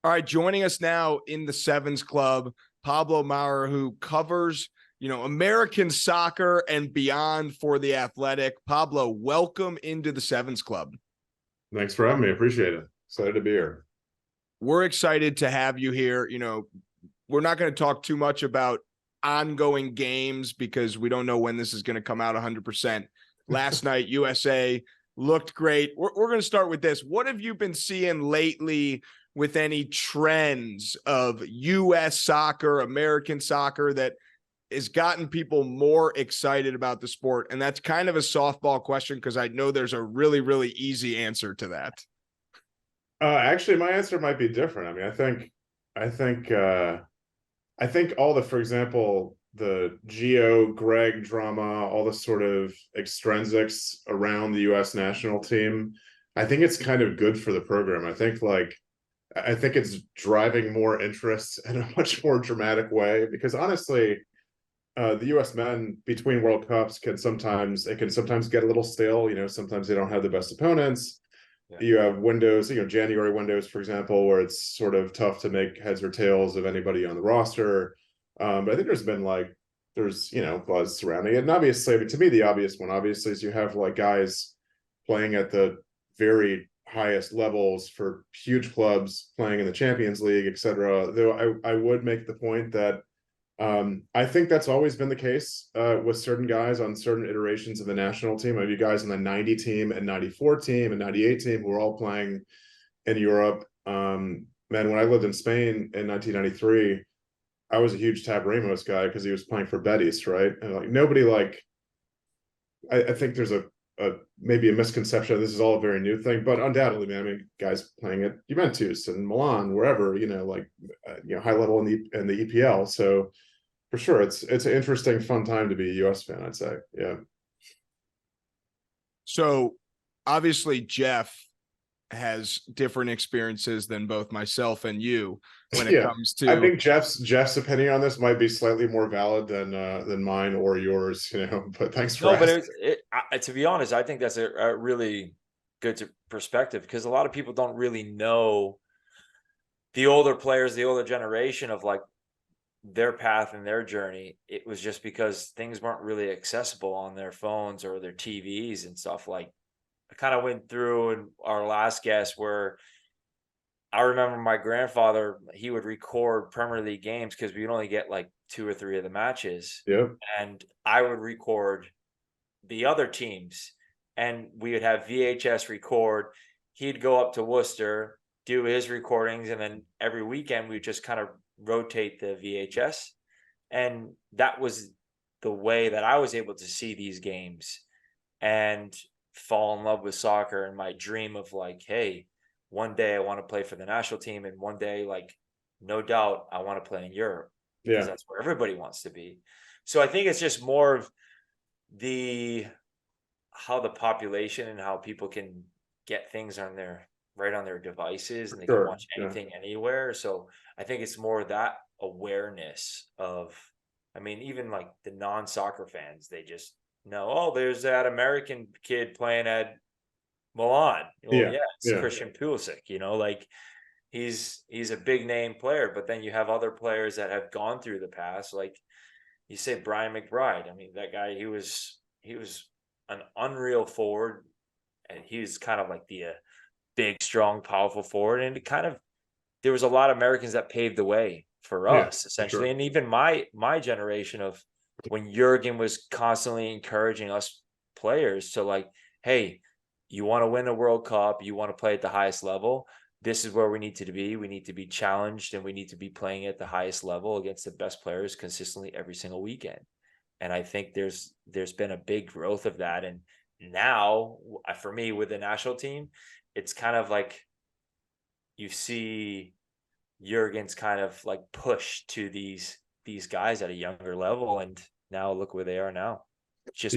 All right, joining us now in the Sevens Club, Pablo Maurer, who covers, American soccer and beyond for The Athletic. Pablo, welcome into the Sevens Club. Thanks for having me. Appreciate it. Excited to be here. We're excited to have you here. We're not going to talk too much about ongoing games because we don't know when this is going to come out 100%. Last night, USA looked great. We're going to start with this. What have you been seeing lately with any trends of U.S. soccer, American soccer that has gotten people more excited about the sport? And that's kind of a softball question because I know there's a really, really easy answer to that. Actually, my answer might be different. I mean, I think all the, for example, the Greg drama, all the sort of extrinsics around the U.S. national team, I think it's kind of good for the program. I think it's driving more interest in a much more dramatic way because honestly, the U.S. men between World Cups can sometimes get a little stale. Sometimes they don't have the best opponents. Yeah. You have windows, January windows, for example, where it's sort of tough to make heads or tails of anybody on the roster. But I think there's buzz surrounding it. And obviously, I mean, to me, the obvious one, obviously, is you have guys playing at the very highest levels for huge clubs, playing in the Champions League, et cetera. Though I would make the point that I think that's always been the case with certain guys on certain iterations of the national team. I have you guys on the 90 team and 94 team and 98 team who are all playing in Europe. Man, when I lived in Spain in 1993, I was a huge Tab Ramos guy because he was playing for Betis, right? And nobody I think there's maybe a misconception. This is all a very new thing, but undoubtedly, man, I mean, guys playing at Juventus and Milan, wherever, high level in the EPL. So for sure, it's an interesting, fun time to be a U.S. fan, I'd say. Yeah. So obviously, Jeff has different experiences than both myself and you when it comes to. I think Jeff's opinion on this might be slightly more valid than mine or yours. But thanks for asking. But to be honest, I think that's a really good perspective because a lot of people don't really know the older players, the older generation of their path and their journey. It was just because things weren't really accessible on their phones or their TVs and stuff. I kind of went through in our last guest where I remember my grandfather, he would record Premier League games because we would only get 2 or 3 of the matches. Yeah. And I would record the other teams and we would have VHS record. He'd go up to Worcester, do his recordings, and then every weekend we would just kind of rotate the VHS. And that was the way that I was able to see these games and fall in love with soccer and my dream of hey, one day I want to play for the national team, and one day no doubt I want to play in Europe because that's where everybody wants to be. So I think it's just more of how the population and how people can get things on their devices and they can watch anything anywhere. So I think it's more that awareness of, I mean, even the non-soccer fans, they just know, oh, there's that American kid playing at Milan. Well, it's Christian Pulisic, he's a big name player, but then you have other players that have gone through the past. You say Brian McBride. I mean, that guy, he was an unreal forward, and he was kind of the big, strong, powerful forward. And there was a lot of Americans that paved the way for us, essentially. Sure. And even my generation of when Jurgen was constantly encouraging us players to hey, you want to win a World Cup, you want to play at the highest level, this is where we need to be. We need to be challenged and we need to be playing at the highest level against the best players consistently every single weekend. And I think there's been a big growth of that. And now for me with the national team, it's kind of you see Jurgen's kind of push to these guys at a younger level, and now look where they are now. It's just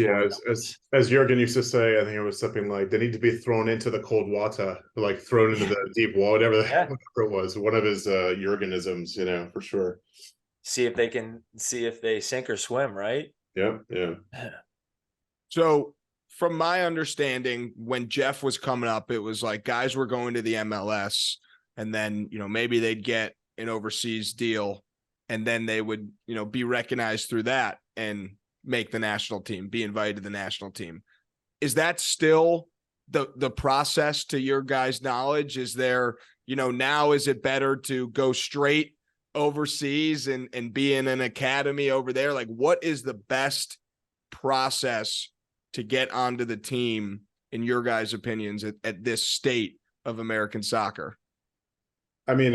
as Jurgen used to say, I think it was something they need to be thrown into the cold water, thrown into the deep water, whatever it was. One of his Jurgenisms, for sure. See if they sink or swim, right? Yeah. So from my understanding, when Jeff was coming up, it was guys were going to the MLS and then, maybe they'd get an overseas deal, and then they would, be recognized through that and make the national team, be invited to the national team. Is that still the process to your guys' knowledge? Is there, now is it better to go straight overseas and be in an academy over there? Like, what is the best process to get onto the team, in your guys' opinions, at this state of American soccer? I mean,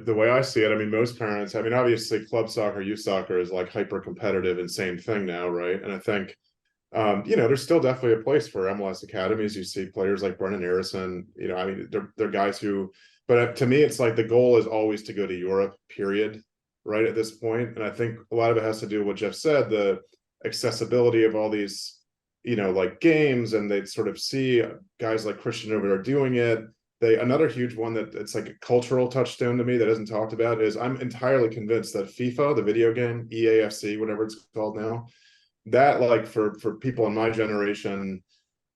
the way I see it, I mean, most parents, I mean, obviously club soccer, youth soccer is like hyper competitive, insane thing now, right? And I think, there's still definitely a place for MLS academies. You see players like Brennan Harrison, I mean, they're guys who, but to me, it's like the goal is always to go to Europe, period, right? At this point. And I think a lot of it has to do with what Jeff said, the accessibility of all these, like games, and they'd sort of see guys like Christian over there doing it. Another huge one that it's like a cultural touchstone to me that isn't talked about is I'm entirely convinced that FIFA, the video game, EAFC, whatever it's called now, that like for people in my generation,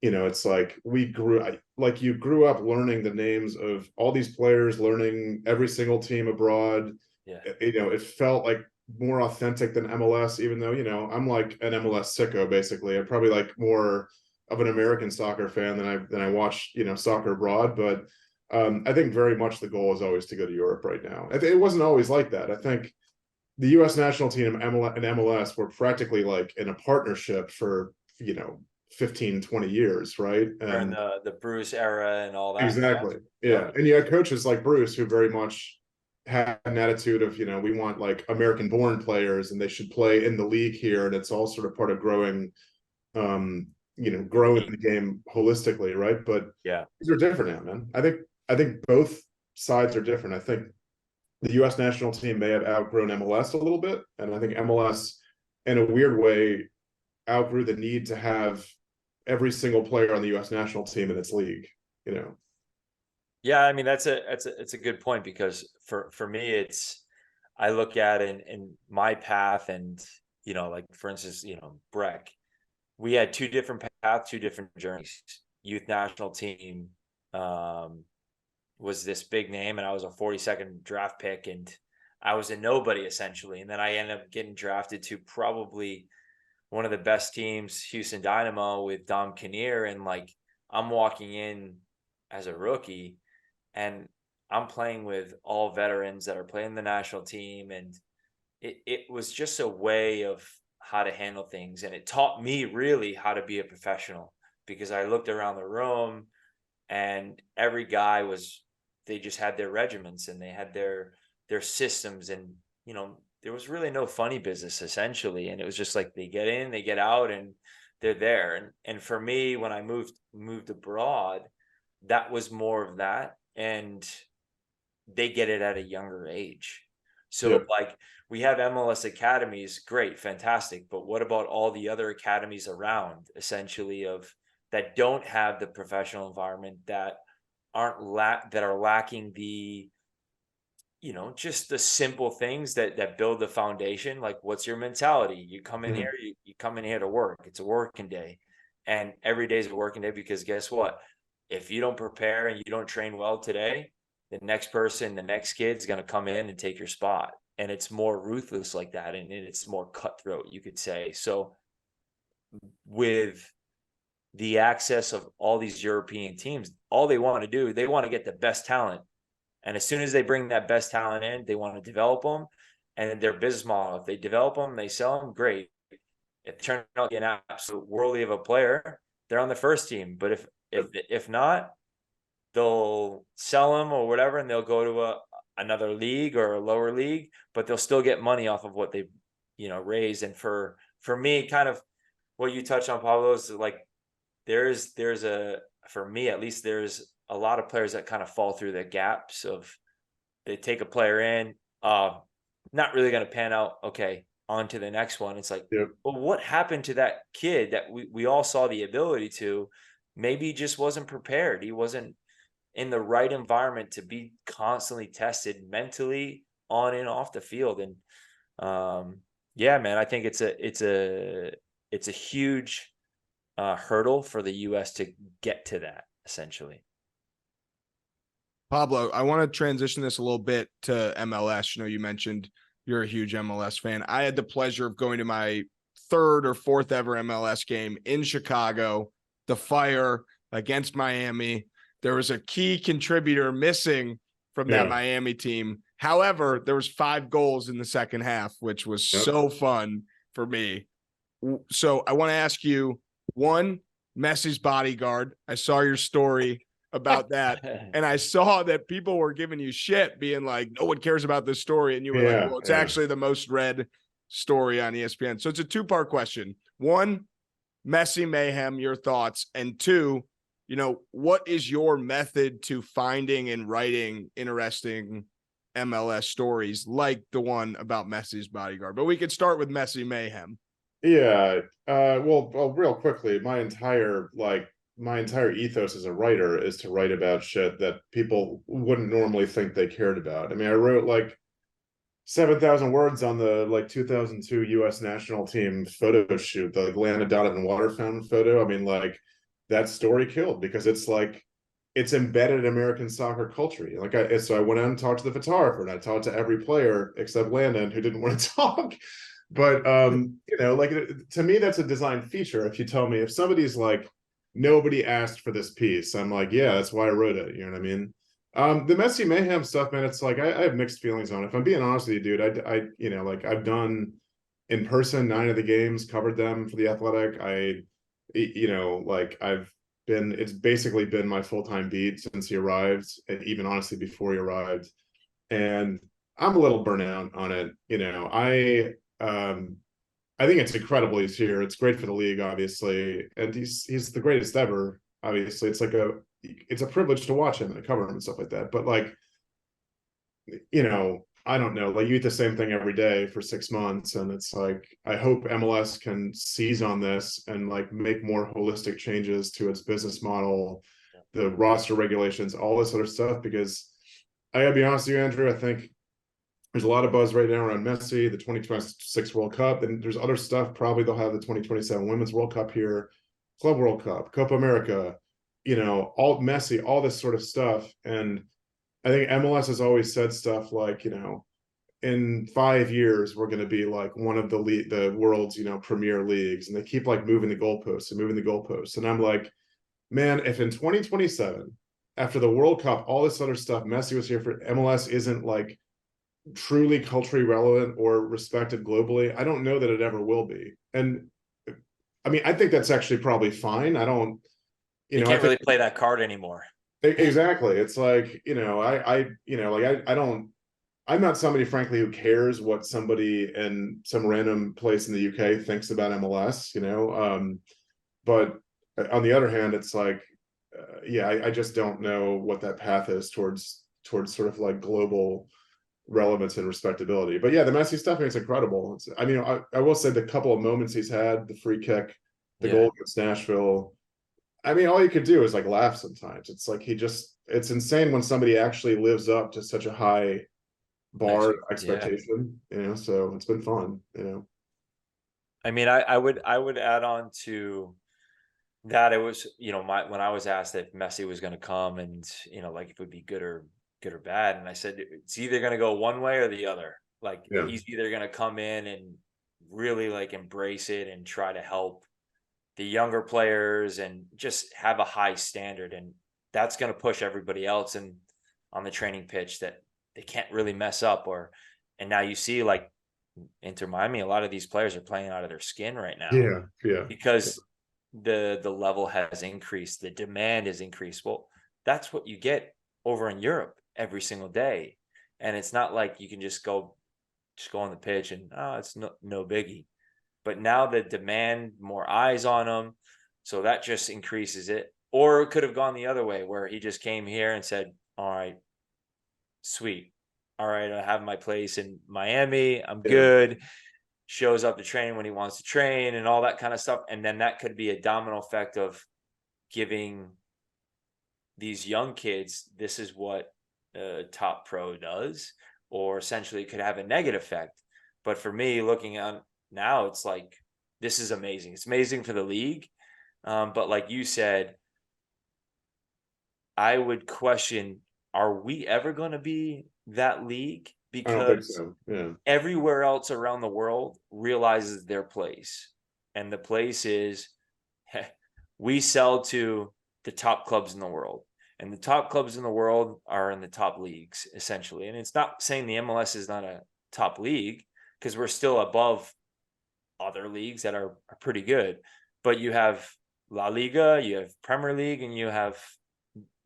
it's like you grew up learning the names of all these players, learning every single team abroad. Yeah. It felt like more authentic than MLS, even though, I'm like an MLS sicko, basically. I'm probably like more of an American soccer fan than I watch, soccer abroad. But I think very much the goal is always to go to Europe right now. It wasn't always like that. I think the U.S. national team and MLS were practically like in a partnership for, 15, 20 years, right? During the Bruce era and all that. Exactly. Yeah. And you had coaches like Bruce who very much had an attitude of, we want like American born players and they should play in the league here. And it's all sort of part of growing growing the game holistically, right? But yeah, these are different now, man. I think both sides are different. I think the U.S. national team may have outgrown MLS a little bit, and I think MLS, in a weird way, outgrew the need to have every single player on the U.S. national team in its league. Yeah, I mean it's a good point, because for me I look at in my path, and like for instance, Breck, we had two different paths, two different journeys. Youth national team was this big name, and I was a 42nd draft pick, and I was a nobody essentially. And then I ended up getting drafted to probably one of the best teams, Houston Dynamo, with Dom Kinnear. And like, I'm walking in as a rookie, and I'm playing with all veterans that are playing the national team. And it was just a way of how to handle things. And it taught me really how to be a professional, because I looked around the room and every guy they just had their regiments and they had their systems. And, there was really no funny business essentially. And it was just like, they get in, they get out, and they're there. And for me, when I moved abroad, that was more of that. And they get it at a younger age. So like, we have MLS academies, great, fantastic. But what about all the other academies around, essentially, that don't have the professional environment, that that are lacking the, just the simple things that build the foundation. Like, what's your mentality? You come in here, you come in here to work. It's a working day, and every day is a working day, because guess what? If you don't prepare and you don't train well today, the next person, the next kid's going to come in and take your spot. And it's more ruthless like that. And it's more cutthroat, you could say. So with the access of all these European teams, all they want to do, they want to get the best talent. And as soon as they bring that best talent in, they want to develop them. And their business model, if they develop them, they sell them, great. If they turn out to be an absolute worldly of a player, they're on the first team. But if not, they'll sell them or whatever, and they'll go to another league or a lower league, but they'll still get money off of what they, raised. And for me, kind of what you touched on, Pablo, is like, for me at least, there's a lot of players that kind of fall through the gaps of, they take a player in, not really going to pan out. Okay, on to the next one. It's like, well, what happened to that kid that we all saw the ability to? Maybe he just wasn't prepared. He wasn't in the right environment to be constantly tested mentally on and off the field. And yeah, man, I think it's a huge hurdle for the US to get to that, essentially. Pablo, I want to transition this a little bit to MLS. You mentioned you're a huge MLS fan. I had the pleasure of going to my third or fourth ever MLS game in Chicago, the Fire against Miami. There was a key contributor missing from that Miami team. However, there was 5 goals in the second half, which was so fun for me. So I want to ask you, one, Messi's bodyguard. I saw your story about that. And I saw that people were giving you shit, being like, no one cares about this story. And you were like, well, it's actually the most read story on ESPN. So it's a 2-part question. One, Messi mayhem, your thoughts. And 2, what is your method to finding and writing interesting MLS stories like the one about Messi's bodyguard? But we could start with Messi mayhem. Yeah. Well, real quickly, my entire ethos as a writer is to write about shit that people wouldn't normally think they cared about. I mean, I wrote like 7,000 words on the 2002 U.S. national team photo shoot, the Atlanta Donovan water fountain photo. I mean, that story killed because it's embedded in American soccer culture. So I went out and talked to the photographer, and I talked to every player except Landon, who didn't want to talk. But to me, that's a design feature. If you tell me, if somebody's like, nobody asked for this piece, I'm like, yeah, that's why I wrote it. You know what I mean? The Messi mayhem stuff, man, it's like I have mixed feelings on it. If I'm being honest with you, dude, I've done in person 9 of the games, covered them for the Athletic. It's basically been my full-time beat since he arrived, and even honestly before he arrived. And I'm a little burnout on it. I think it's incredible he's here. It's great for the league, obviously, and he's the greatest ever. Obviously, it's a privilege to watch him and cover him and stuff like that. But I don't know. You eat the same thing every day for 6 months, and it's like I hope MLS can seize on this and make more holistic changes to its business model, the roster regulations, all this other stuff. Because I gotta be honest with you, Andrew, I think there's a lot of buzz right now around Messi, the 2026 World Cup, and there's other stuff. Probably they'll have the 2027 Women's World Cup here, Club World Cup, Copa America, all Messi, all this sort of stuff. And I think MLS has always said stuff like, in 5 years, we're going to be like one of the world's, premier leagues. And they keep moving the goalposts and moving the goalposts. And I'm like, man, if in 2027, after the World Cup, all this other stuff, Messi was here for MLS isn't truly culturally relevant or respected globally, I don't know that it ever will be. And I mean, I think that's actually probably fine. I don't, you can't really play that card anymore. Exactly. It's I'm not somebody, frankly, who cares what somebody in some random place in the UK thinks about MLS, but on the other hand, it's I just don't know what that path is towards sort of global relevance and respectability. But yeah, the Messi stuff, I mean, it's incredible. I will say the couple of moments he's had, the free kick, the goal against Nashville, I mean, all you could do is laugh sometimes. It's it's insane when somebody actually lives up to such a high bar expectation, so it's been fun, I mean, I would add on to that. It was, when I was asked if Messi was going to come and, if it would be good or bad. And I said, it's either going to go one way or the other. He's either going to come in and really embrace it and try to help the younger players and just have a high standard. And that's going to push everybody else and on the training pitch that they can't really mess up. And now you see Inter Miami, a lot of these players are playing out of their skin right now. Because the level has increased, the demand has increased. Well, that's what you get over in Europe every single day. And it's not like you can just go on the pitch and it's no biggie. But now the demand, more eyes on them, so that just increases it. Or it could have gone the other way, where he just came here and said, all right, sweet, all right, I have my place in Miami, I'm good, shows up to train when he wants to train and all that kind of stuff. And then that could be a domino effect of giving these young kids, this is what a top pro does, or essentially it could have a negative effect. But for me, looking on now, it's this is amazing. It's amazing for the league. But like you said, I would question are we ever going to be that league? I don't think Because so. Yeah. everywhere else around the world realizes their place. And the place is we sell to the top clubs in the world. And the top clubs in the world are in the top leagues, essentially. And it's not saying the MLS is not a top league, because we're still above other leagues that are pretty good. But you have La Liga, you have Premier League, and you have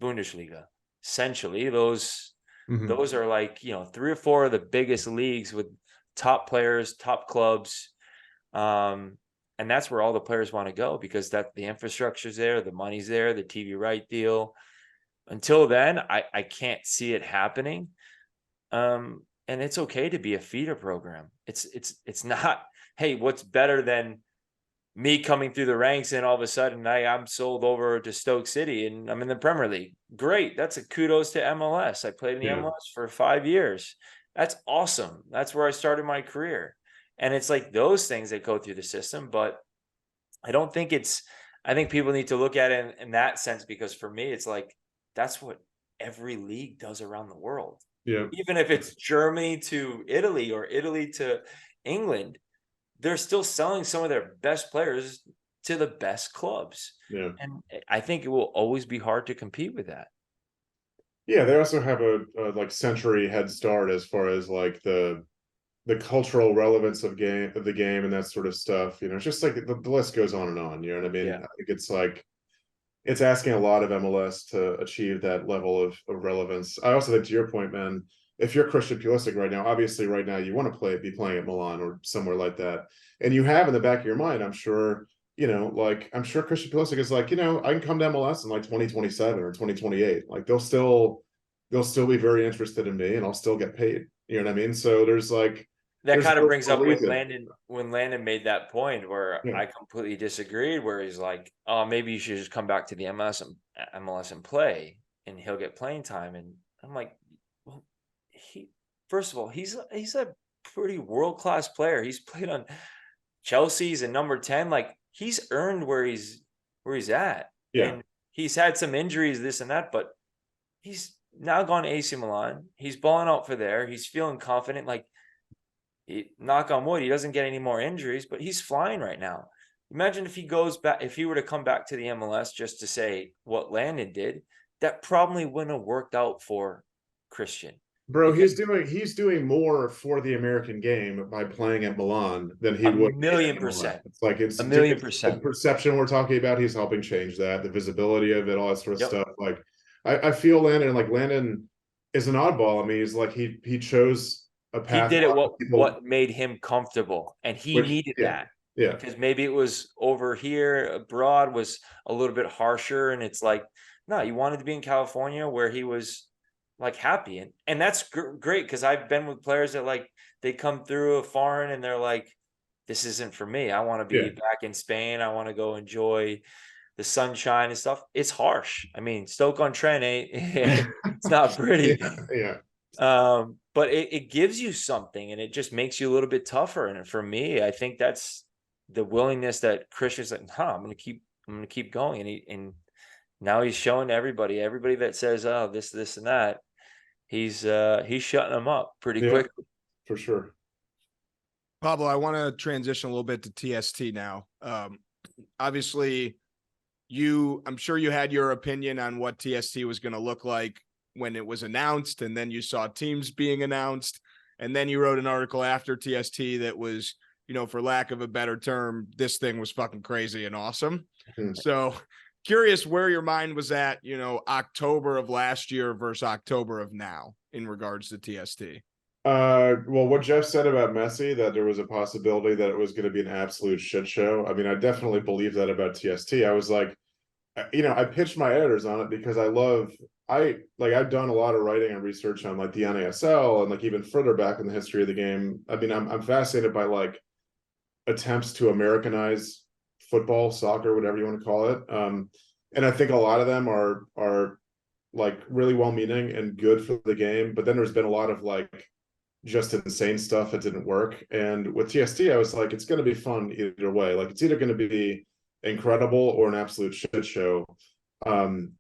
Bundesliga. Essentially, those are like, 3 or 4 of the biggest leagues with top players, top clubs. And that's where all the players want to go, because that the infrastructure's there, the money's there, the TV right deal. Until then, I can't see it happening. And it's okay to be a feeder program. It's not, hey, what's better than me coming through the ranks and all of a sudden I'm sold over to Stoke City and I'm in the Premier League. Great. That's a kudos to MLS. I played in the MLS for 5 years. That's awesome. That's where I started my career. And it's like those things that go through the system, but I don't think I think people need to look at it in that sense, because for me, it's like, that's what every league does around the world. Yeah. Even if it's Germany to Italy or Italy to England, they're still selling some of their best players to the best clubs. Yeah. And I think it will always be hard to compete with that. Yeah, they also have a like century head start as far as like the cultural relevance of the game and that sort of stuff. It's just like the list goes on and on. You know what I mean? Yeah. I think it's like it's asking a lot of MLS to achieve that level of relevance. I also think, to your point, man, if you're Christian Pulisic right now, obviously right now you want to be playing at Milan or somewhere like that. And you have in the back of your mind, I'm sure, I'm sure Christian Pulisic is like, I can come to MLS in like 2027 or 2028. Like they'll still be very interested in me and I'll still get paid. You know what I mean? So there's like, that kind of no brings up reason. when Landon made that point where I completely disagreed, where he's like, oh, maybe you should just come back to the MLS and play and he'll get playing time. And I'm like, well, first of all, he's a pretty world-class player. He's played on Chelsea's and number 10. Like he's earned where he's at. Yeah. And he's had some injuries, this and that, but he's now gone to AC Milan. He's balling out for there. He's feeling confident. Like, knock on wood, he doesn't get any more injuries, but he's flying right now. Imagine if he goes back, if he were to come back to the MLS just to say what Landon did, that probably wouldn't have worked out for Christian. Bro, he's doing more for the American game by playing at Milan than he would. 1,000,000%. It's like it's 1,000,000%. the perception we're talking about. He's helping change that, the visibility of it, all that sort of stuff. Like I feel Landon is an oddball. I mean, he's like he chose a path. He did it what made him comfortable, and he needed that. Yeah, because maybe it was over here abroad was a little bit harsher, and it's like, no, you wanted to be in California where he was like happy, and that's great, because I've been with players that like they come through a foreign and they're like, this isn't for me. I want to be back in Spain. I want to go enjoy the sunshine and stuff. It's harsh. I mean, Stoke-on-Trent it's not pretty. But it gives you something, and it just makes you a little bit tougher. And for me, I think that's the willingness that Christian's like, I'm gonna keep going. And now he's showing everybody that says, oh, this and that, he's shutting them up pretty quickly. For sure. Pablo, I want to transition a little bit to TST now. Obviously, I'm sure you had your opinion on what TST was going to look like when it was announced, and then you saw teams being announced, and then you wrote an article after TST that was, for lack of a better term, this thing was fucking crazy and awesome. So curious where your mind was at, October of last year versus October of now in regards to TST. Well, what Jeff said about Messi, that there was a possibility that it was going to be an absolute shit show. I mean, I definitely believe that about TST. I was like, I pitched my editors on it because I've done a lot of writing and research on like the NASL and like even further back in the history of the game. I mean, I'm fascinated by like attempts to Americanize football, soccer, whatever you want to call it. And I think a lot of them are like really well-meaning and good for the game. But then there's been a lot of like just insane stuff that didn't work. And with TST, I was like, it's going to be fun either way. Like it's either going to be incredible or an absolute shit show. From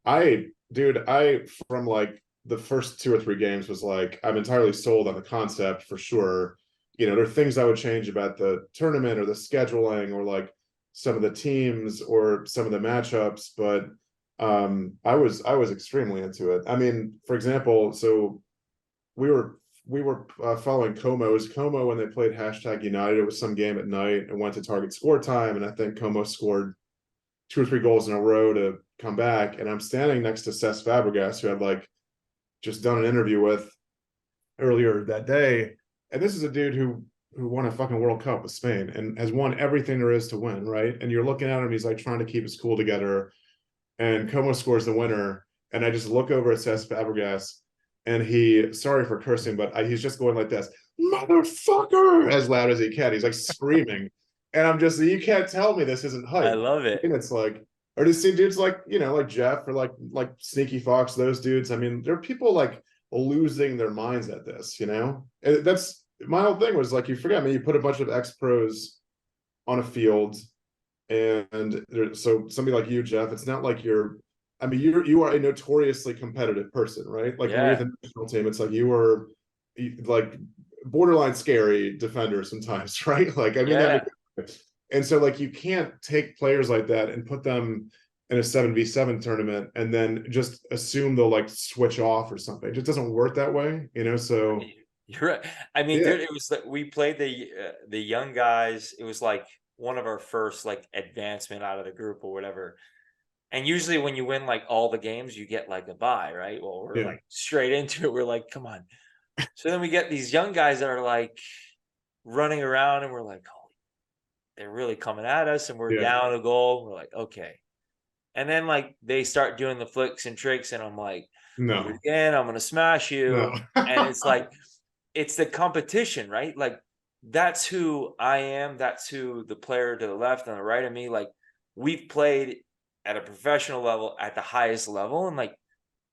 like the first 2 or 3 games was like, I'm entirely sold on the concept for sure. You know, there are things I would change about the tournament or the scheduling or like some of the teams or some of the matchups, but I was extremely into it. I mean, for example, so we were following Como when they played #United. It was some game at night and went to target score time, and I think Como scored 2 or 3 goals in a row to come back. And I'm standing next to Cesc Fabregas, who had like just done an interview with earlier that day. And this is a dude who won a fucking World Cup with Spain and has won everything there is to win, right? And you're looking at him, he's like trying to keep his cool together. And Como scores the winner. And I just look over at Cesc Fabregas, and sorry for cursing, but he's just going like this, motherfucker, as loud as he can. He's like screaming. And I'm just, you can't tell me this isn't hype. I love it. And it's like, or to see dudes like, you know, like Jeff or like Sneaky Fox, those dudes. I mean, there are people like losing their minds at this, you know? And that's my whole thing was like, you forget, I mean, you put a bunch of ex-pros on a field, and so somebody like you, Jeff, it's not like I mean, you are a notoriously competitive person, right? Like when you're the national team, it's like you are like borderline scary defender sometimes, right? Like, I mean, and so like you can't take players like that and put them in a 7v7 tournament and then just assume they'll like switch off or something. It just doesn't work that way, you know? So you're right. I mean, dude, it was like we played the young guys. It was like one of our first like advancement out of the group or whatever. And usually when you win like all the games, you get like a bye, right? Well, we're like straight into it. We're like, come on. So then we get these young guys that are like running around, and we're like, oh, they're really coming at us, and we're down a goal. We're like, okay. And then like they start doing the flicks and tricks, and I'm like, no, do it again, I'm gonna smash you. No. And it's like, it's the competition, right? Like that's who I am. That's who the player to the left and the right of me. Like we've played at a professional level at the highest level, and like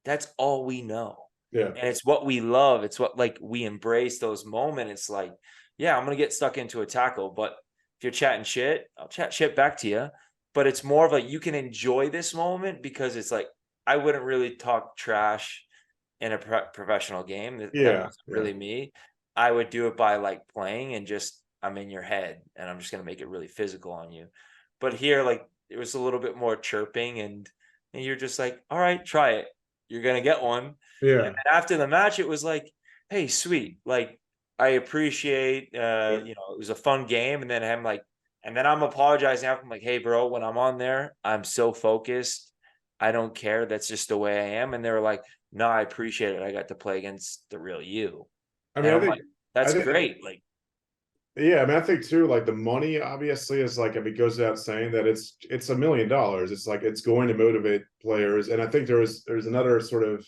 that's all we know. Yeah. And it's what we love. It's what like we embrace those moments. It's like, yeah, I'm gonna get stuck into a tackle, but if you're chatting shit, I'll chat shit back to you. But it's more of like you can enjoy this moment because it's like I wouldn't really talk trash in a professional game. That wasn't really me. I would do it by like playing and just I'm in your head and I'm just gonna make it really physical on you. But here, like it was a little bit more chirping and you're just like, all right, try it. You're gonna get one. Yeah. And then after the match, it was like, hey, sweet. Like I appreciate you know, it was a fun game. And then I'm apologizing after. I'm like, hey, bro, when I'm on there, I'm so focused. I don't care. That's just the way I am. And they were like, no, I appreciate it. I got to play against the real you. I mean, I think like, that's great. Like, yeah, I mean, I think too, like the money obviously is like, if it goes without saying that it's $1 million. It's like, it's going to motivate players. And I think there's another sort of, if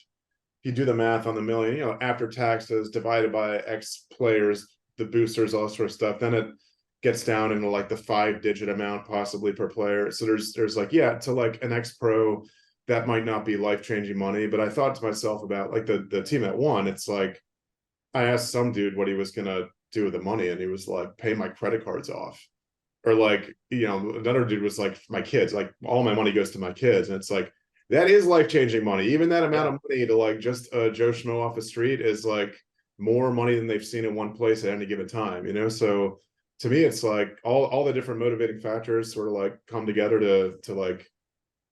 you do the math on the million, you know, after taxes divided by X players, the boosters, all that sort of stuff, then it gets down into like the 5-digit amount possibly per player. So there's like, yeah, to like an ex-pro, that might not be life-changing money. But I thought to myself about like the team that won, it's like, I asked some dude what he was gonna do with the money, and he was like, pay my credit cards off. Or like, you know, another dude was like, my kids, like all my money goes to my kids. And it's like, that is life-changing money. Even that amount of money to like just a Joe Schmo off the street is like more money than they've seen in one place at any given time, you know? So to me, it's like all the different motivating factors sort of like come together to like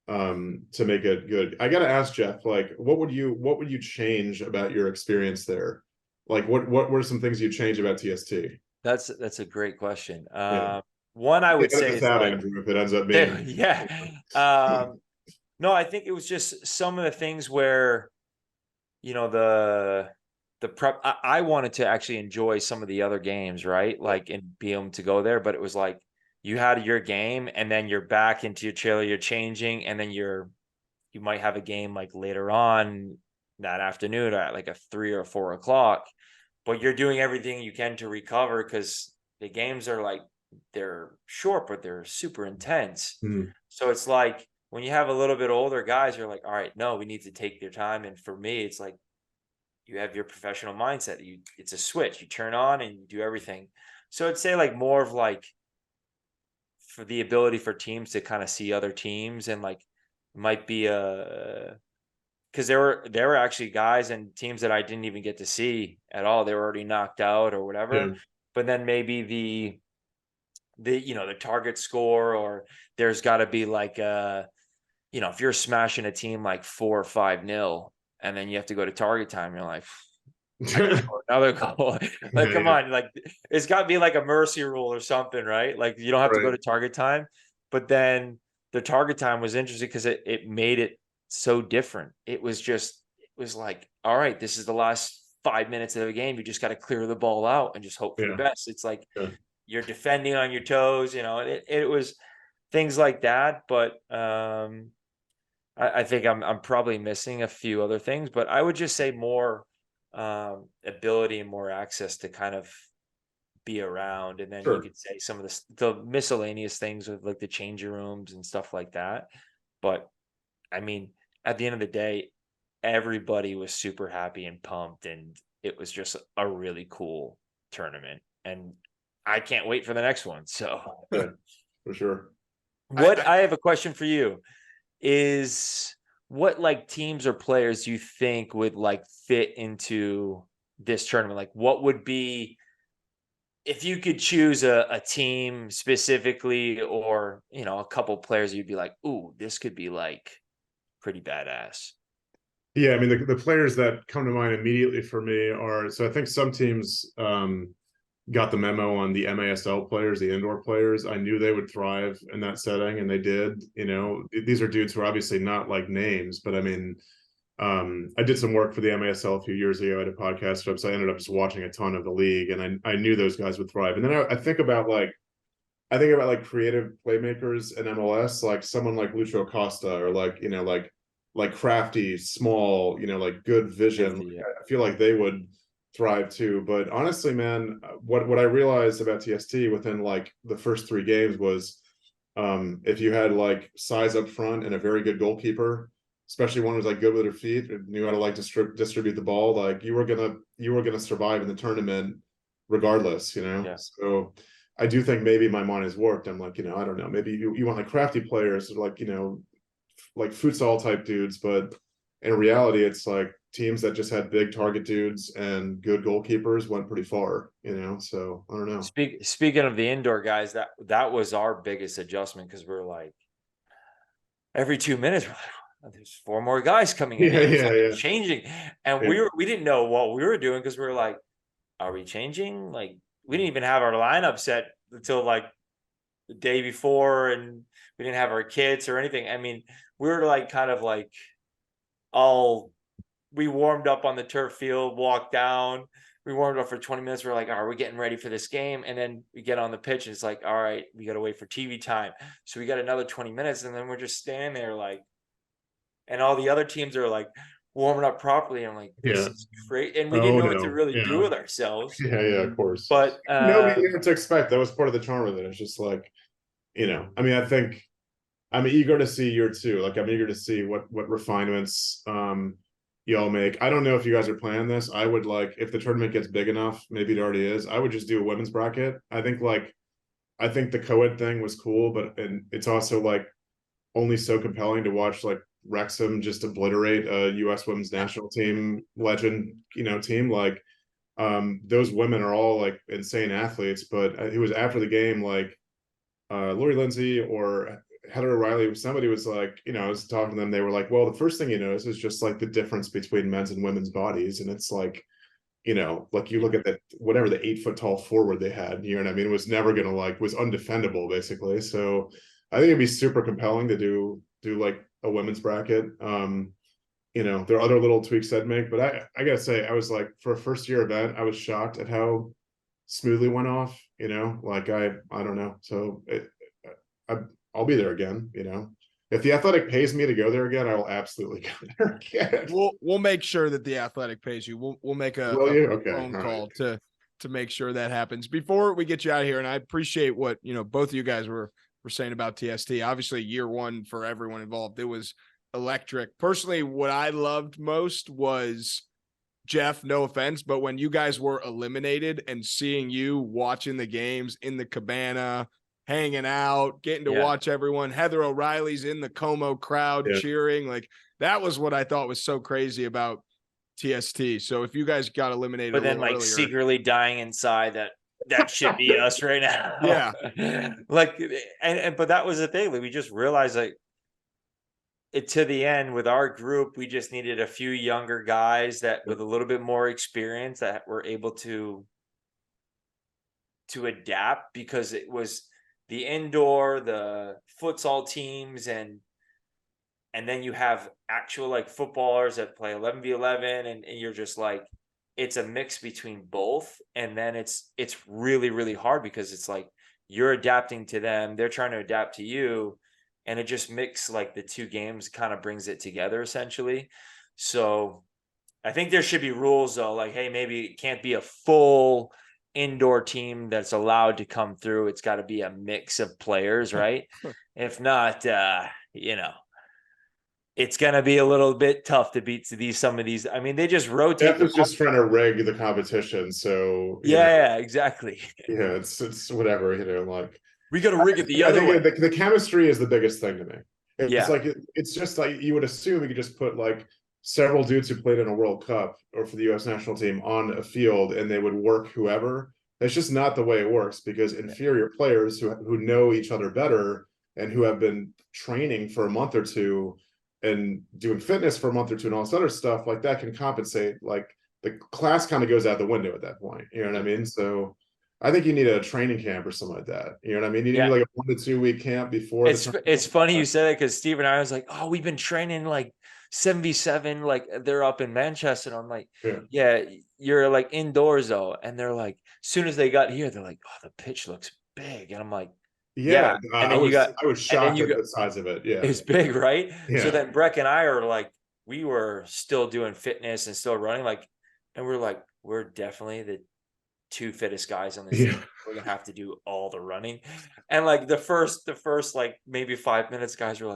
to make it good. I gotta ask Jeff, like, what would you change about your experience there? Like what were some things you change about TST? that's a great question. One I would say is out, like, Andrew, if it ends up being no, I think it was just some of the things where, you know, the prep, I wanted to actually enjoy some of the other games, right? Like, and be able to go there, but it was like, you had your game and then you're back into your trailer, you're changing, and then you might have a game like later on that afternoon at like a 3 or 4 o'clock, but you're doing everything you can to recover because the games are like, they're short, but they're super intense. So it's like, when you have a little bit older guys, you're like, all right, no, we need to take their time. And for me, it's like, you have your professional mindset. It's a switch. You turn on and you do everything. So I'd say like more of like, for the ability for teams to kind of see other teams, and like, it might be because there were actually guys and teams that I didn't even get to see at all. They were already knocked out or whatever. Yeah. But then maybe the target score, or there's got to be like if you're smashing a team like 4 or 5-0, and then you have to go to target time, you're like, I can score another goal. Like, come on, like it's got to be like a mercy rule or something, right? Like you don't have to go to target time. But then the target time was interesting because it made it so different. It was like, all right, this is the last 5 minutes of the game. You just got to clear the ball out and just hope for the best. It's like you're defending on your toes, it was things like that. But I think I'm probably missing a few other things, but I would just say more ability and more access to kind of be around. And then you could say some of the miscellaneous things with like the changing rooms and stuff like that. But I mean, at the end of the day, everybody was super happy and pumped, and it was just a really cool tournament. And I can't wait for the next one. So for sure. I have a question for you is, what like teams or players do you think would like fit into this tournament? Like what would be, if you could choose a team specifically, or a couple players, you'd be like, ooh, this could be like pretty badass. Yeah, I mean the players that come to mind immediately for me are, so I think some teams got the memo on the MASL players, the indoor players. I knew they would thrive in that setting, and they did. These are dudes who are obviously not like names, but I mean, I did some work for the MASL a few years ago at a podcast, so I ended up just watching a ton of the league, and I knew those guys would thrive. And then I think about creative playmakers in MLS, like someone like Lucho Costa, or like crafty, small, like good vision. Yeah. I feel like they would thrive too. But honestly, man, what I realized about TST within like the first 3 games was, if you had like size up front and a very good goalkeeper, especially one who was like good with her feet and knew how to like distribute the ball, like you were gonna survive in the tournament regardless. Yeah. So I do think maybe my mind is warped. I'm like, I don't know, maybe you want like crafty players, like like futsal type dudes, but in reality, it's like teams that just had big target dudes and good goalkeepers went pretty far, so I don't know. Speaking of the indoor guys, that was our biggest adjustment, because we're like, every 2 minutes, we're like, there's 4 more guys coming in. Yeah. Changing. And we didn't know what we were doing, because we were like, are we changing? Like, we didn't even have our lineup set until like the day before, and we didn't have our kits or anything. I mean, we were like kind of like we warmed up on the turf field, walked down, we warmed up for 20 minutes. We're like, are we getting ready for this game? And then we get on the pitch, and it's like, all right, we got to wait for TV time. So we got another 20 minutes, and then we're just standing there like, and all the other teams are like warming up properly. I'm like, this is great. And we didn't know what to really do with ourselves. Yeah, of course. But you know what to expect. That was part of the charm of it. It's just like, I mean, I think I'm eager to see year 2. Like, I'm eager to see what refinements y'all make. I don't know if you guys are planning this. I would like, if the tournament gets big enough, maybe it already is, I would just do a women's bracket. I think the co-ed thing was cool, and it's also like only so compelling to watch like Wrexham just obliterate a U.S. women's national team legend, team. Like, those women are all like insane athletes, but it was after the game, like Lori Lindsay or Heather O'Reilly, somebody was like, I was talking to them, they were like, well, the first thing you notice is just like the difference between men's and women's bodies. And it's like, like you look at that, whatever the 8 foot tall forward they had, what I mean? It was never gonna was undefendable basically. So I think it'd be super compelling to do like a women's bracket. There are other little tweaks I'd make, but I gotta say, I was like, for a first year event, I was shocked at how smoothly went off, like I don't know. So I'll be there again, If the Athletic pays me to go there again, I will absolutely go there again. We'll make sure that the Athletic pays you. We'll make a phone call to make sure that happens. Before we get you out of here, and I appreciate what both of you guys were saying about TST. Obviously, year 1 for everyone involved, it was electric. Personally, what I loved most was, Jeff, no offense, but when you guys were eliminated and seeing you watching the games in the cabana, hanging out, getting to watch everyone. Heather O'Reilly's in the Como crowd cheering. Like, that was what I thought was so crazy about TST. So if you guys got eliminated, but then like earlier, secretly dying inside that should be us right now. Yeah. Like, but that was the thing. Like, we just realized, like, it to the end with our group, we just needed a few younger guys that with a little bit more experience that were able to adapt, because it was the indoor, the futsal teams, and then you have actual like footballers that play 11v11, and you're just like, it's a mix between both. And then it's really, really hard, because it's like you're adapting to them, they're trying to adapt to you, and it just mix like the two games kind of brings it together essentially. So I think there should be rules though, like, hey, maybe it can't be a full indoor team that's allowed to come through. It's got to be a mix of players, right? If not, it's going to be a little bit tough to beat some of these. I mean, they just rotate. Jeff is just trying to rig the competition. So yeah, exactly. Yeah, it's whatever, like, we got to rig it the other way. The chemistry is the biggest thing to me. It's like, it's just like, you would assume you could just put like several dudes who played in a World Cup or for the U.S. national team on a field, and they would work whoever. That's just not the way it works, because inferior players who know each other better and who have been training for a month or two and doing fitness for a month or two and all this other stuff like that can compensate. Like, the class kind of goes out the window at that point. You know what I mean? So I think you need a training camp or something like that. You know what I mean? You need like a 1 to 2 week camp before. It's funny you said it, because Steve and I was like, oh, we've been training like 7v7, like they're up in Manchester. And I'm like, yeah, you're like indoors though. And they're like, as soon as they got here, they're like, oh, the pitch looks big. And I'm like, yeah. And then I was shocked at the size of it. Yeah, it's big, right? Yeah. So then Breck and I are like, we were still doing fitness and still running, like, and we're like, we're definitely the 2 fittest guys on the team. We're gonna have to do all the running. And like the first like maybe 5 minutes, guys were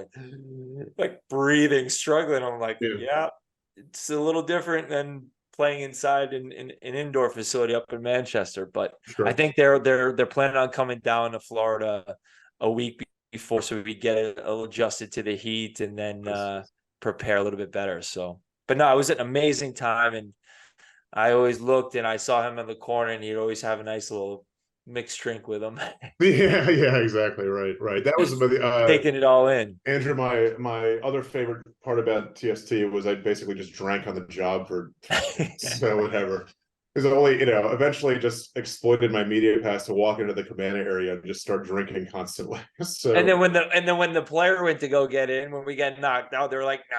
like breathing, struggling. I'm like, yeah, it's a little different than playing inside in an indoor facility up in Manchester. But I think they're planning on coming down to Florida a week before, so we get it adjusted to the heat and then prepare a little bit better. So, but no, it was an amazing time, and I always looked and I saw him in the corner, and he'd always have a nice little mixed drink with him. yeah, exactly. Right. That was taking it all in. Andrew, my other favorite part about TST was I basically just drank on the job for so whatever. Because only, eventually just exploited my media pass to walk into the cabana area and just start drinking constantly. So and then when the player went to go get in, when we get knocked out, they're like, no.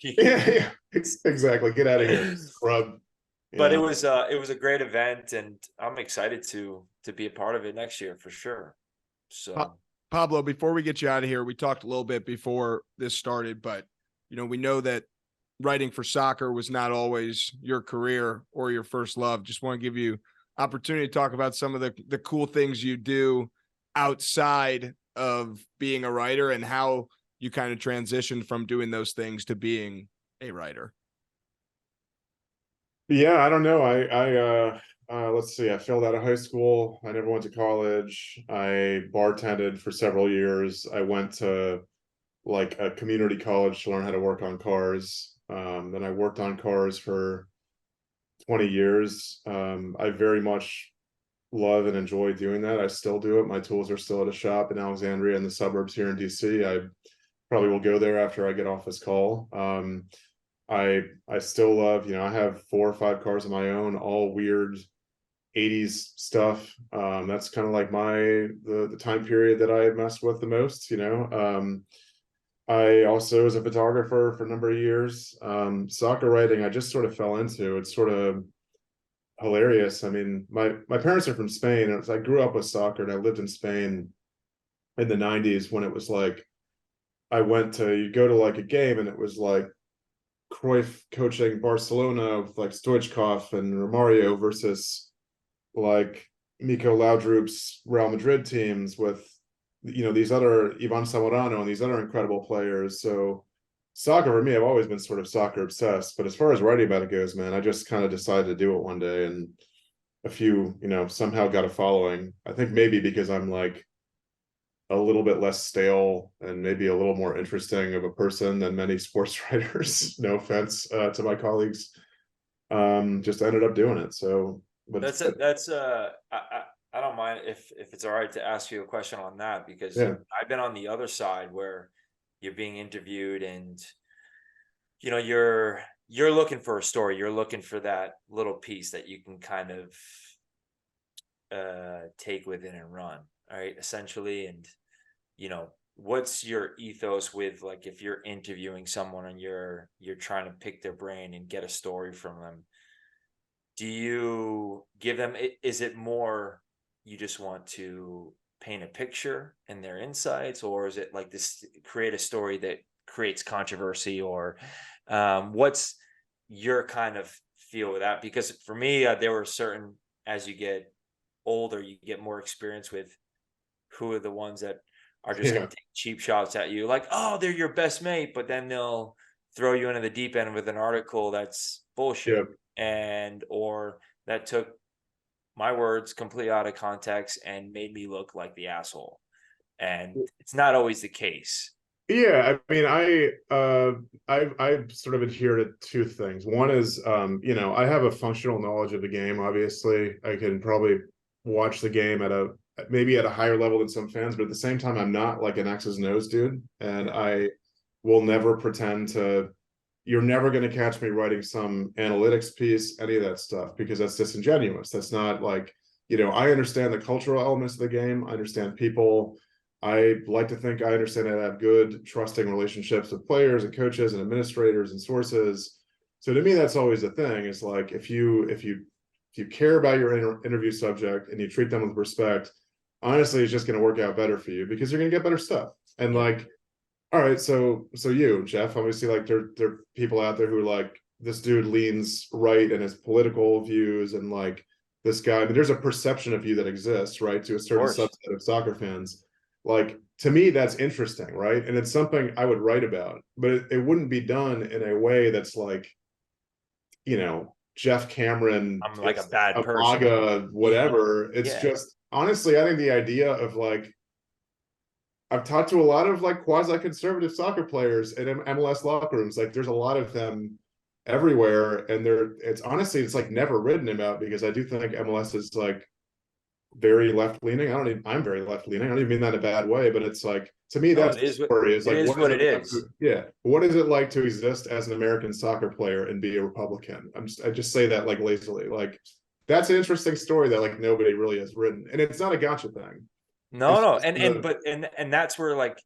yeah, exactly. Get out of here, scrub. But it was a great event, and I'm excited to be a part of it next year for sure. So Pablo, before we get you out of here, we talked a little bit before this started, but we know that writing for soccer was not always your career or your first love. Just want to give you opportunity to talk about some of the cool things you do outside of being a writer, and how you kind of transitioned from doing those things to being a writer. Yeah, I don't know. Let's see. I failed out of high school. I never went to college. I bartended for several years. I went to like a community college to learn how to work on cars. Then I worked on cars for 20 years. I very much love and enjoy doing that. I still do it. My tools are still at a shop in Alexandria in the suburbs here in DC. I probably will go there after I get off this call. I still love, I have 4 or 5 cars of my own, all weird 80s stuff. That's kind of like the time period that I messed with the most, I also was a photographer for a number of years. Soccer writing, I just sort of fell into. It's sort of hilarious. I mean, my parents are from Spain, and I grew up with soccer, and I lived in Spain in the 90s when it was like, you go to like a game, and it was like Cruyff coaching Barcelona with like Stoichkov and Romario versus like Miko Laudrup's Real Madrid teams with these other Ivan Zamorano and these other incredible players. So soccer for me, I've always been sort of soccer obsessed. But as far as writing about it goes, man, I just kind of decided to do it one day, and a few somehow got a following. I think maybe because I'm like a little bit less stale and maybe a little more interesting of a person than many sports writers. No offense to my colleagues. Just ended up doing it. So, but I don't mind if it's all right to ask you a question on that, because yeah, I've been on the other side where you're being interviewed and you're looking for a story, you're looking for that little piece that you can kind of take with it and run, all right, essentially. And what's your ethos with, like, if you're interviewing someone and you're trying to pick their brain and get a story from them, do you give them, is it more you just want to paint a picture and their insights, or is it like this, create a story that creates controversy, or what's your kind of feel with that? Because for me, there were certain, as you get older, you get more experience with who are the ones that are just going to take cheap shots at you, like, oh, they're your best mate, but then they'll throw you into the deep end with an article that's bullshit, and or that took my words completely out of context and made me look like the asshole. And it's not always the case. Yeah, I mean, I sort of adhere to two things. One is, I have a functional knowledge of the game. Obviously, I can probably watch the game at maybe at a higher level than some fans, but at the same time, I'm not like an X's and O's dude, and I will never pretend to. You're never going to catch me writing some analytics piece, any of that stuff, because that's disingenuous. That's not like, I understand the cultural elements of the game. I understand people. I like to think I understand how to have good, trusting relationships with players and coaches and administrators and sources. So to me, that's always the thing. Is like, if you care about your interview subject and you treat them with respect, honestly, it's just going to work out better for you, because you're going to get better stuff. And like, all right, so you, Jeff, obviously, like, there are people out there who are like, this dude leans right in his political views, and like, this guy, I mean, there's a perception of you that exists, right, to a certain subset of soccer fans. Like, to me, that's interesting, right? And it's something I would write about, but it wouldn't be done in a way that's like, Jeff Cameron, I'm like a bad person, Aga, whatever. It's just, honestly, I think the idea of like, I've talked to a lot of like quasi-conservative soccer players in MLS locker rooms. Like, there's a lot of them everywhere, and it's honestly, it's like never written about, because I do think MLS is like very left-leaning. I'm very left-leaning. I don't even mean that in a bad way, but it's like, to me, that's the story. Is like, what it is. What is it like to exist as an American soccer player and be a Republican? I just say that like lazily. Like, that's an interesting story that like nobody really has written, and it's not a gotcha thing. No, and that's where, like,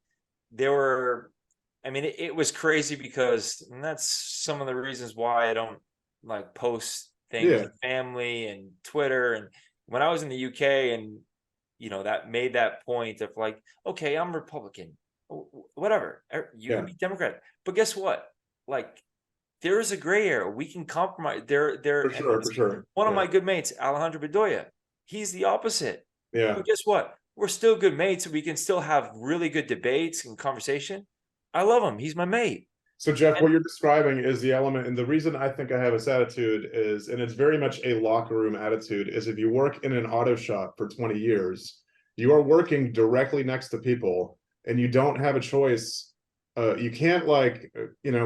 there were, I mean, it was crazy, because, and that's some of the reasons why I don't like post things to family and Twitter. And when I was in the UK, and that made that point of like, okay, I'm Republican, whatever, you can be Democrat, but guess what? Like, there is a gray area. We can compromise. For sure. One of my good mates, Alejandro Bedoya, he's the opposite. Yeah. But guess what? We're still good mates. We can still have really good debates and conversation. I love him. He's my mate. So, Jeff, what you're describing is the element, and the reason I think I have this attitude is, and it's very much a locker room attitude, is if you work in an auto shop for 20 years, you are working directly next to people, and you don't have a choice. You can't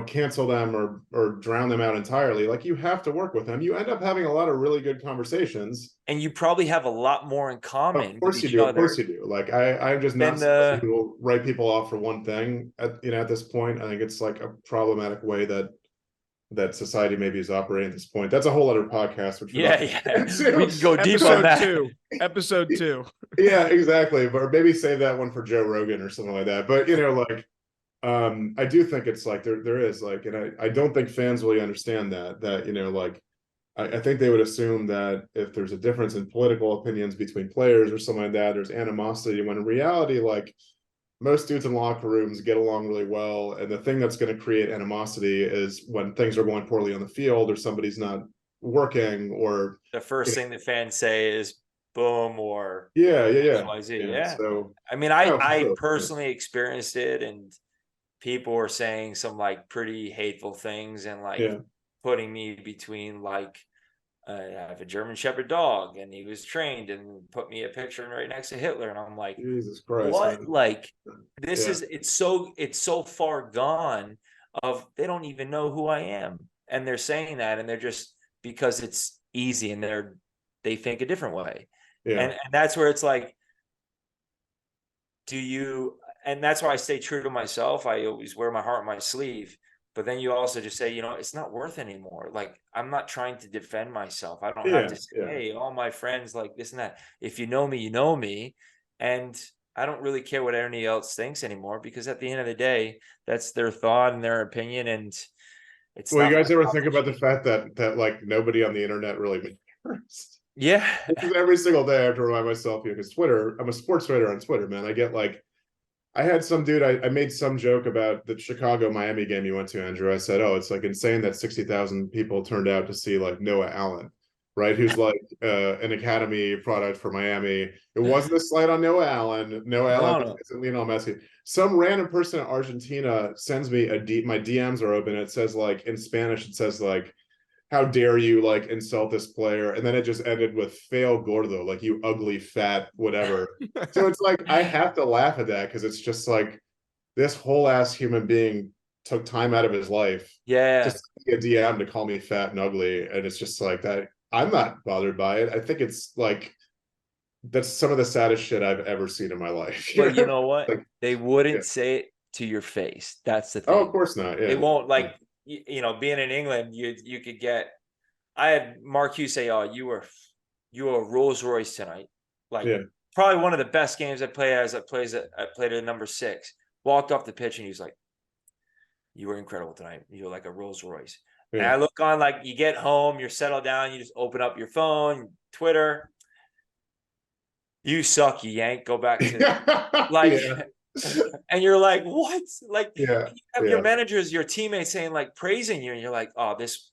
cancel them or drown them out entirely. Like, you have to work with them. You end up having a lot of really good conversations, and you probably have a lot more in common. Of course you do. Of course you do. Like, I'm just not somebody who will write people off for one thing. At this point, I think it's like a problematic way that society maybe is operating at this point. That's a whole other podcast. Which we can go deep on that. Episode 2. Yeah, exactly. But maybe save that one for Joe Rogan or something like that. But I do think it's like there is like, and I don't think fans really understand that like, I think they would assume that if there's a difference in political opinions between players or something like that, there's animosity, when in reality, like, most dudes in locker rooms get along really well. And the thing that's going to create animosity is when things are going poorly on the field, or somebody's not working, or the first thing that fans say is boom, or XYZ. So, I mean, I personally experienced it, and people were saying some like pretty hateful things, and like putting me between like I have a German Shepherd dog, and he was trained, and put me a picture right next to Hitler, and I'm like, Jesus Christ, what? man. Like, this Yeah. is it's so far gone. Of they don't even know who I am, and they're saying that, and they're just because it's easy, and they think a different way, Yeah. and that's where it's like, do you? And that's why I stay true to myself. I always wear my heart on my sleeve. But then you also just say, it's not worth anymore. Like, I'm not trying to defend myself. I don't have Yeah. to say, Yeah. hey, all my friends like this and that. If you know me, you know me. And I don't really care what anybody else thinks anymore, because at the end of the day, that's their thought and their opinion. And it's Well, you not my guys ever job think to about the change. fact that like nobody on the internet really matters? Yeah. This is every single day I have to remind myself, because Twitter, I'm a sports writer on Twitter, man. I get like, I had some dude, I made some joke about the Chicago-Miami game you went to, Andrew. I said, oh, it's like insane that 60,000 people turned out to see like Noah Allen, right? Who's like an academy product for Miami. It wasn't a slight on Noah Allen. Noah Allen No. isn't Lionel Messi. Some random person in Argentina sends me my DMs are open. It says like in Spanish, it says like, how dare you like insult this player? And then it just ended with fail gordo, like you ugly fat whatever. So it's like I have to laugh at that, because it's just like this whole ass human being took time out of his life Yeah. to send me a DM to call me fat and ugly, and it's just like that. I'm not bothered by it. I think it's like that's some of the saddest shit I've ever seen in my life. But you know what? Like, They yeah. wouldn't say it to your face. That's the Oh, of thing. course not. They Yeah. won't, like, being in England, you could get. I had Mark Hughes say, "Oh, you were Rolls Royce tonight." Like, Yeah. probably one of the best games I played I played at number 6. Walked off the pitch, and he was like, "You were incredible tonight. You were like a Rolls Royce." And Yeah. I look on, like, you get home, you're settled down, you just open up your phone, Twitter. You suck, you yank. Go back to like, Yeah. and you're like, what? Like, Yeah. you have your Yeah. managers, your teammates saying, like, praising you, and you're like, oh, this,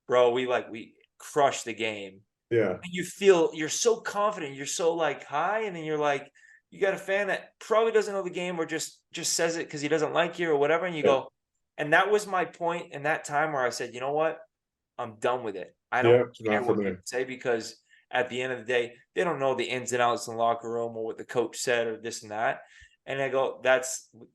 bro, we crushed the game. Yeah. And you're so confident, you're so like high, and then you're like, you got a fan that probably doesn't know the game, or just says it because he doesn't like you or whatever, and you Yeah. go, and that was my point in that time where I said, you know what? I'm done with it. I Yeah. don't care Not for what me. people say, because at the end of the day, they don't know the ins and outs in the locker room, or what the coach said, or this and that. And I go,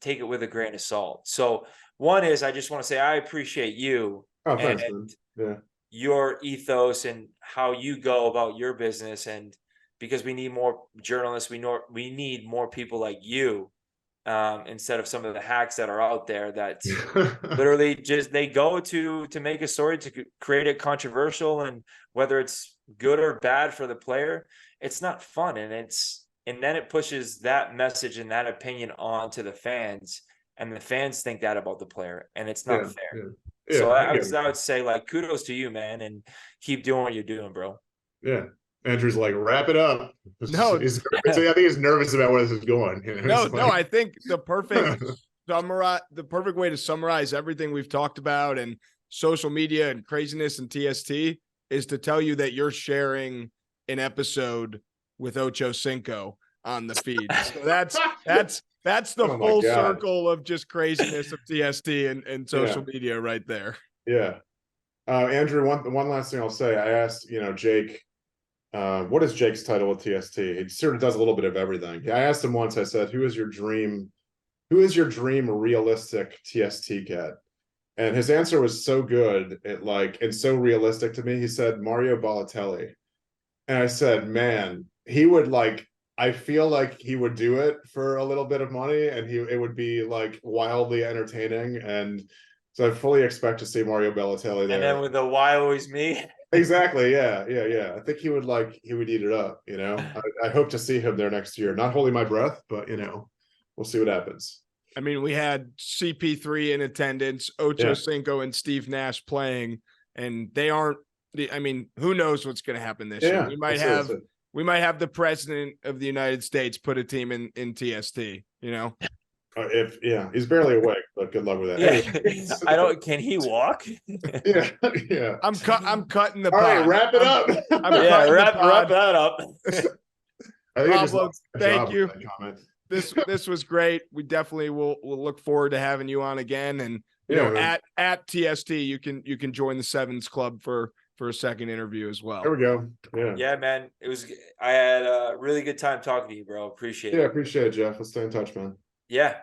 take it with a grain of salt. So one is, I just want to say, I appreciate you Oh, and thanks, man. Yeah. your ethos and how you go about your business. And because we need more journalists, we need more people like you, instead of some of the hacks that are out there that literally just they go to make a story to create it controversial, and whether it's good or bad for the player, it's not fun, and then it pushes that message and that opinion on to the fans, and the fans think that about the player, and it's not Yeah. fair. Yeah. So Yeah. I get it. I would say, like, kudos to you, man, and keep doing what you're doing, bro. Yeah. Andrew's like, wrap it up. No, I think he's nervous about where this is going. no, It's no. like... I think the perfect way to summarize everything we've talked about and social media and craziness and TST is to tell you that you're sharing an episode with Ocho Cinco on the feed. So that's the Oh my full God. circle of just craziness of TST and social media right there. Yeah. Andrew, one last thing I'll say. I asked, Jake, what is Jake's title with TST? He sort of does a little bit of everything. I asked him once, I said, who is your dream realistic TST cat? And his answer was so good, and so realistic to me. He said Mario Balotelli. And I said, man, he would I feel like he would do it for a little bit of money, and it would be like wildly entertaining. And so I fully expect to see Mario Balotelli there. And then with the why always me. Exactly. Yeah. I think he would eat it up, I hope to see him there next year. Not holding my breath, but we'll see what happens. I mean, we had CP3 in attendance, Ocho Cinco and Steve Nash playing, and they aren't who knows what's going to happen this year? We might have the president of the United States put a team in TST, He's barely awake, but good luck with that. Yeah. Can he walk? Yeah. I'm cutting the pod. All right, wrap it up. Wrap that up. I think Pablo, thank you. This was great. We definitely will look forward to having you on again. And at TST, you can join the Sevens Club for for a second interview as well. There we go. Yeah. Yeah, man. I had a really good time talking to you, bro. Appreciate Yeah, it. appreciate it, Jeff. Let's stay in touch, man. Yeah.